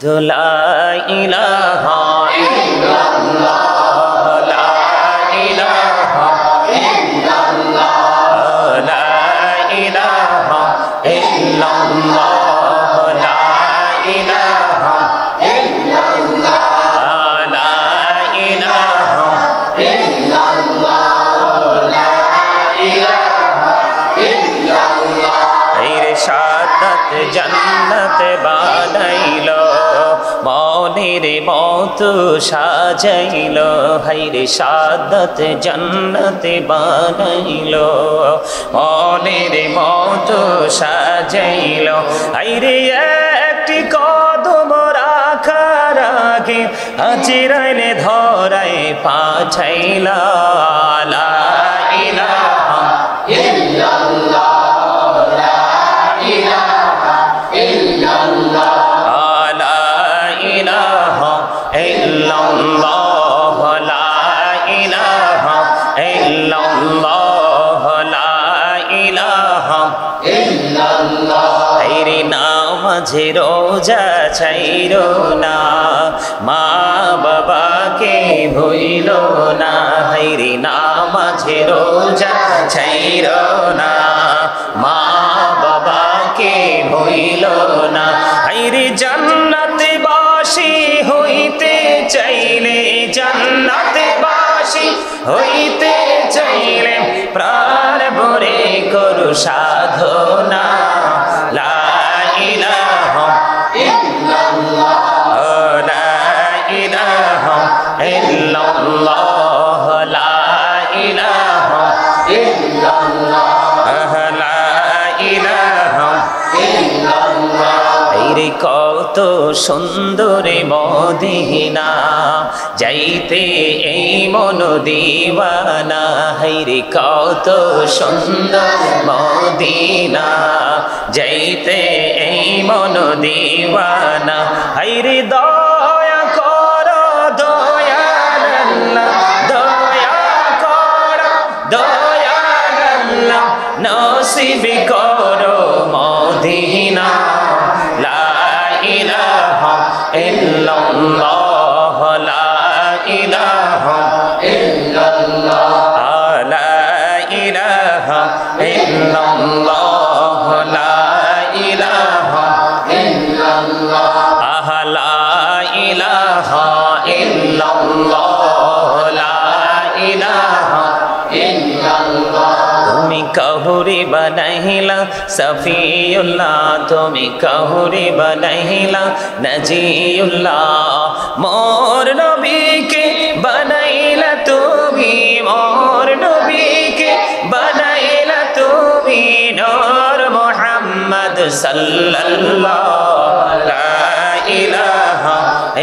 লা ইলাহা ইল্লাল্লাহ লা ইলাহা ইল্লাল্লাহ লা ইলাহা ইল্লাল্লাহ লা ইলাহা ইল্লাল্লাহ লা ইলাহা ইল্লাল্লাহ লা ইলাহা ইল্লাল্লাহ ইরশাদাত জান্নাত বানাইলো মনের মতো সাজাইলো হাইরে সাদাত জান্নাত বানাইলো মনের মতো সাজাইলো হাইরে একটি কদম রাখার আগে আজরাইলে ধরায় পাঠাইলা লা ইলাহা ইল্লাল্লাহ লা ইলাহা ইল্লাল্লাহ illallah la ilaha illallah la ilaha illallah তেরি নামাজে রোজা ছাইরো না মা বাবাকে ভুইলো না হাইরে নামাজে রোজা ছাইরো না মা বাবাকে ভুইলো না হাইরে জান্নাতে বাসী হইতে চাইলে জান্নাতে বাসী হইতে চাইলে প্রাণ ভরে করু সাধনা লা ইলাহা ইল্লাল্লাহ লা ইলাহা ইল্লাল্লাহ লা ইলাহা ইল্লাল্লাহ লা ইলাহা ইল্লাল্লাহ রে কত সুন্দর মদিনা যাইতে এই মন দিওয়ানা হাইরে কত সুন্দর মদিনা যাইতে এই মন দিওয়ানা হাইরে দয়া করো দয়াল আল্লাহ দয়া করো দয়াল আল্লাহ নসিব করো মদিনা লা ইলাহা ইল্লাল্লাহ লা ইলাহা ইল্লাল্লাহ লা ইলাহা ইল্লাল্লাহ লা ইলাহা ইল্লাল্লাহ লা ইলাহা ইল্লাল্লাহ লা ইলাহা ইল্লাল্লাহ তুমি কাহুরি বানাইলা সফিউল্লাহ তুমি কাহুরি বানাইলা নজিউল্লাহ মোর নবীকে বানাইলা তুমি মোর নবীকে বানাইলা তুমি নূর মুহাম্মদ সাল্লাল্লাহ লা ইলাহা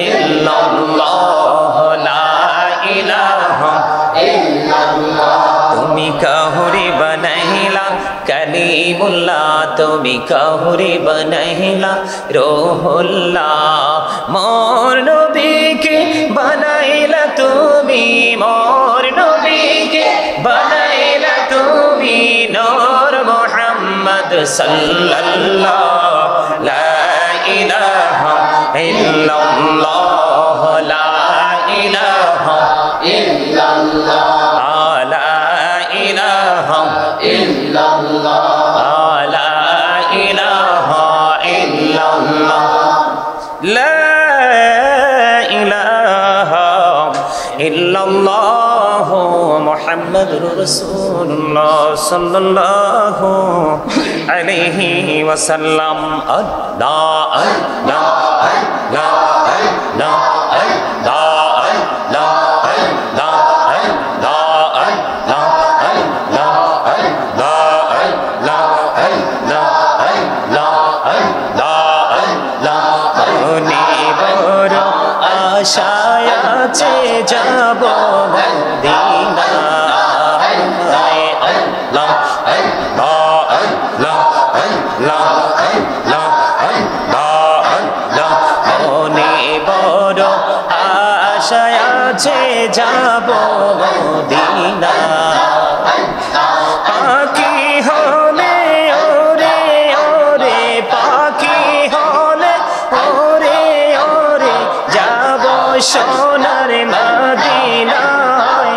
ইল্লাল্লাহ লা ইলাহা ইল্লাল্লাহ তুমি কাহুরি বানাইলা কালিমুল্লাহ তুমি কাহুরি বানাইলা রূহুল্লাহ মোর নবীকে বানাইলা তুমি মোর নবীকে বানাইলা তুমি নূর মুহাম্মদ সাল্লাল্লাহ লা ইলাহা ইল্লাল্লাহ লা ইলাহা ইল্লাল্লাহ illallah la ilaha illallah la ilaha illallah muhammadur rasulullah sallallahu alaihi wasallam allah allah allah allah আশায় আছে যাব মদিনা আল্লাহ আল্লাহ আল্লাহ আল্লাহ আল্লাহ আল্লাহ আল্লাহ মনে বড় আশায় আছে যাব মদিনা পাখি হলে ওরে ওরে পাখি হলে ওরে সোনার মদিনায়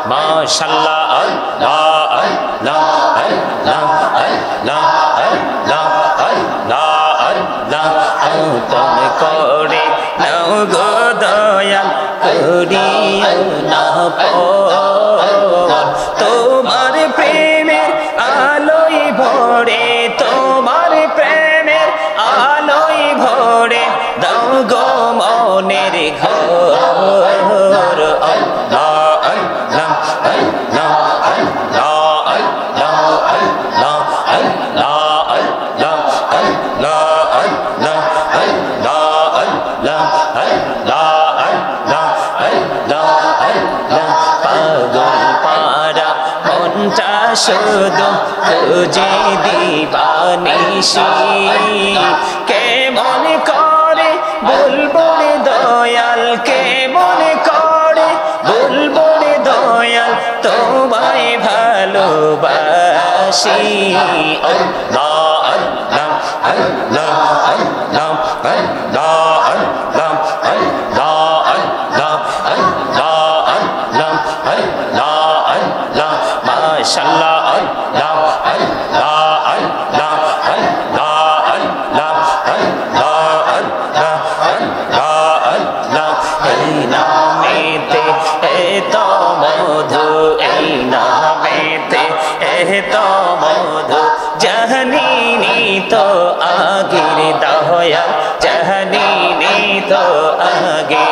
মাশাআল্লাহ আল্লাহ আল্লাহ আল্লাহ আল্লাহ আল্লাহ আল্লাহ আল্লাহ আপন করে নাও গো দয়াল করিও না পর তোমার প্রেমের আলোয় ভরে তোমার প্রেমের আলোয় ভরে দাও গো মনের ঘর আল্লাহ শুধু খুঁজে দিবানিশি কেমন করে বলবো রে দয়াল কেমন করে বলবো রে দয়াল তোমায় ভালোবাসি আল্লাহ আল্লাহ আল্লাহ আল্লাহ আল্লাহ আল্লাহ আল্লাহ আল্লাহ আল্লাহ আল্লাহ আল্লাহ আল্লাহ মাশাআল্লাহ আল্লাহ আল্লাহ আল্লাহ আল্লাহ আল্লাহ আল্লাহ আল্লাহ আল্লাহ আল্লাহ এই নামেতে এত মধু এই নামেতে এত মধু জাহানিনি তো আগের দয়া জাহানিনি তো আগে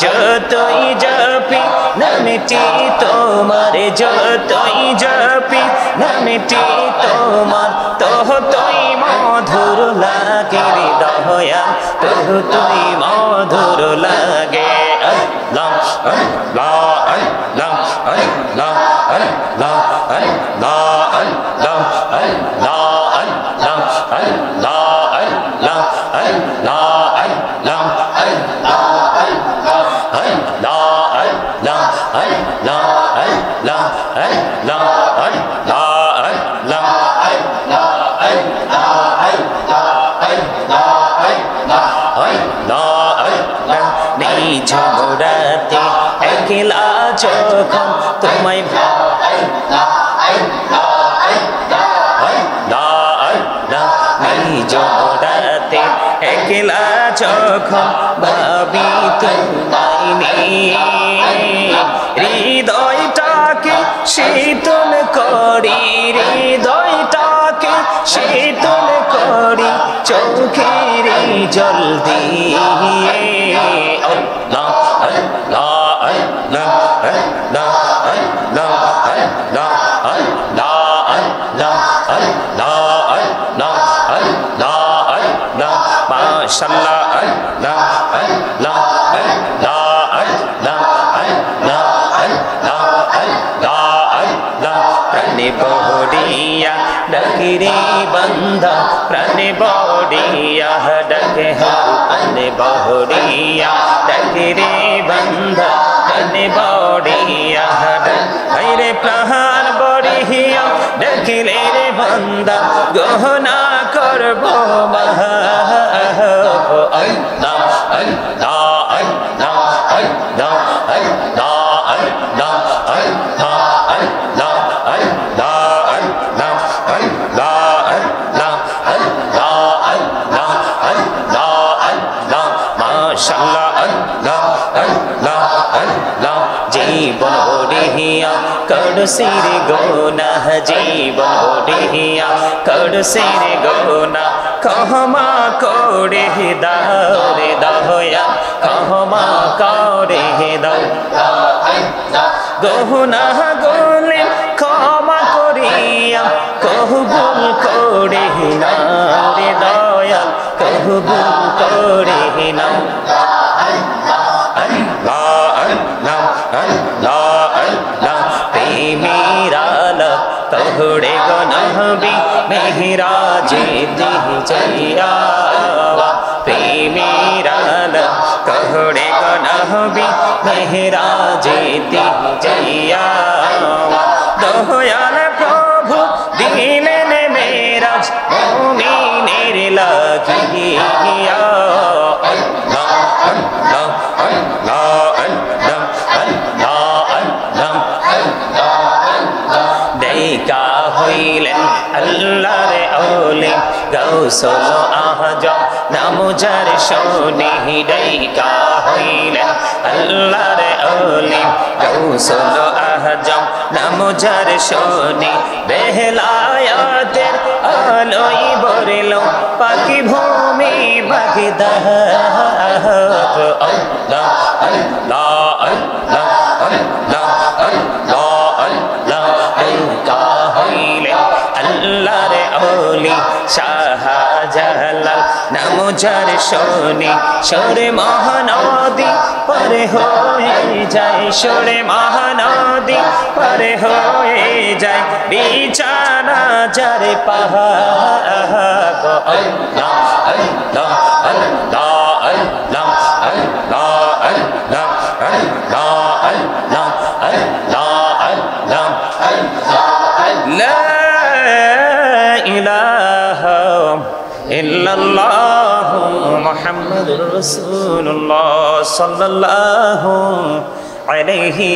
যতই জপি নামটি তোমার যতই জপি নামটি তোমার ততই মধুর লাগে রে দয়া ততই মধুর লাগে আল্লাহ আল্লাহ আল্লাহ আল্লাহ আল্লাহ আল্লাহ আল্লাহ আল্লাহ আল্লাহ আল্লাহ আল্লাহ আল্লাহ ঝগড়াতে একলা যখন তোমায় ঝগড়াতে একলা যখন ভাবি তোমায় নিয়ে হৃদয়টাকে শীতল করি হৃদয়টাকে শীতল করি চোখের জল দিয়ে আল্লাহ আল্লাহ আল্লাহ আল্লাহ আল্লাহ আল্লাহ আল্লাহ আল্লাহ আল্লাহ আল্লাহ আল্লাহ আল্লাহ মাশাআল্লাহ আল্লাহ আল্লাহ আল্লাহ আল্লাহ আল্লাহ আল্লাহ আল্লাহ আল্লাহ প্রাণে বড়িয়া ডাকে রে বান্দা প্রাণে বড়িয়া ডাকে প্রাণে বড়িয়া ডাকে রে বান্দা প্রাণে বড়িয়া রে প্রাণ বড়িয়া ডাকিলে রে বান্দা গহনা করব মহা আল্লাহ আল্লাহ আল্লাহ আল্লাহ আল্লাহ আল্লাহ আল্লাহ আল্লাহ আল্লাহ আল্লাহ আল্লাহ আল্লাহ আল্লাহ আল্লাহ আল্লাহ মাশাআল্লাহ আল্লাহ আল্লাহ আল্লাহ জীবন বড়িয়া করসির গোনা জীবন বড়িয়া করসির গোনা ক্ষমা করে দাও রে দয়া ক্ষমা করে দাও গহনা গোলে ক্ষমা করিয়া কবুল করে নাও রে দয়াল কবুল করে নাও আল্লাহ আল্লাহ আল্লাহ আল্লাহ প্রেমেরা তোহড়ে গো নবী মেহরাজে দিহি যাইয়া নবী মেহরাজেতে যাইয়া দয়াল প্রভু দিলেন মেরাজ মুমিনের লাগিয়া আল্লাহ আল্লাহ আল্লাহ আল্লাহ আল্লাহ আল্লাহ দেখা হইলেন আল্লাহর ওলি গৌসুল আজম নাম যার শুনি দেখা হইলেন আল্লাহর ওলি গৌসুল আজম নাম যার শুনি বেলায়াতের আলোয় ভরিল পাখি ভূমি বাগদাদ আল্লাহ আল্লাহ আল্লাহ আল্লাহ আল্লাহ আল্লাহ হইলেন আল্লাহর ওলি শাহজালাল নাম যার শুনি সরে মহানদী পারে হয়ে যায় সরে মহানদী পারে হয়ে যায় বিছানা যার পাহাড় আল্লাহ আল্লাহ আল্লাহ আল্লাহ আল্লাহ আল্লাহ আল্লাহ আল্লাহ আল্লাহ আল্লাহ লা ইলাহা ইল্লাল্লাহু মুহাম্মাদুর রাসূলুল্লাহ সাল্লাল্লাহু আলাইহি